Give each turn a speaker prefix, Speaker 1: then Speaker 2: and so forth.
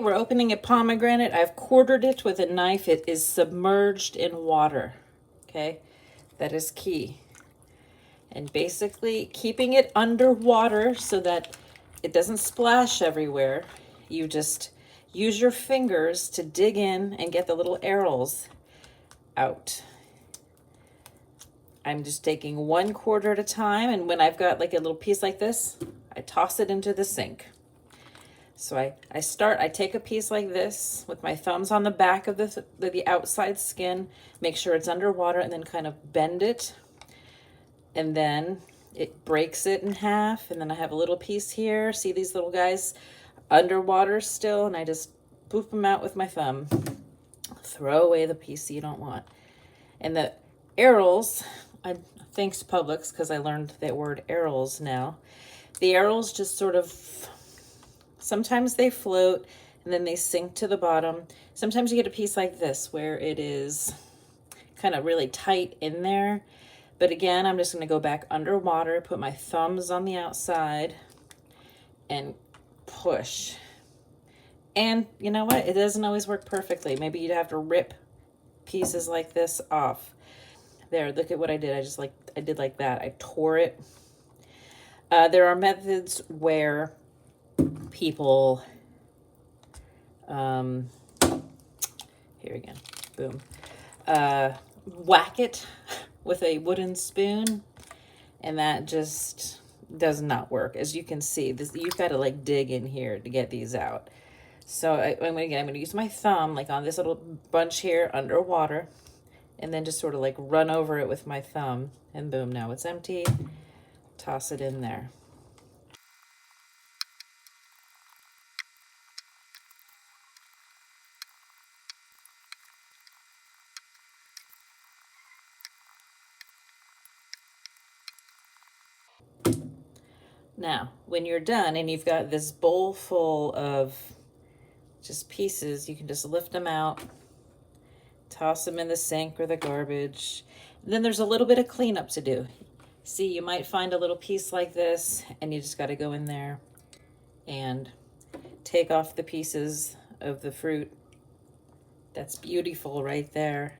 Speaker 1: we're opening a pomegranate. I've quartered it with a knife. It is submerged in water. Okay, that is key. And basically keeping it underwater so that it doesn't splash everywhere. You just use your fingers to dig in and get the little arils out. I'm just taking 1/4 at a time, and when I've got like a little piece like this, I toss it into the sink. So I take a piece like this with my thumbs on the back of the outside skin, make sure it's underwater, and then kind of bend it. And then it breaks it in half, and then I have a little piece here. See these little guys underwater still, and I just poop them out with my thumb. Throw away the piece you don't want. And the arils, thanks Publix, because I learned that word arils now. The arils just sort of, sometimes they float and then they sink to the bottom. Sometimes you get a piece like this where it is kind of really tight in there. But again, I'm just going to go back underwater, put my thumbs on the outside, and push. And you know what? It doesn't always work perfectly. Maybe you'd have to rip pieces like this off. There, look at what I did. I did like that. I tore it. There are methods where people, here again, boom, whack it with a wooden spoon, and that just does not work. As you can see, this, you've got to like dig in here to get these out. So I'm going to use my thumb like on this little bunch here underwater, and then just sort of like run over it with my thumb, and boom, now it's empty. Toss it in there. Now, when you're done and you've got this bowl full of just pieces, you can just lift them out, toss them in the sink or the garbage. And then there's a little bit of cleanup to do. See, you might find a little piece like this, and you just got to go in there and take off the pieces of the fruit. That's beautiful right there.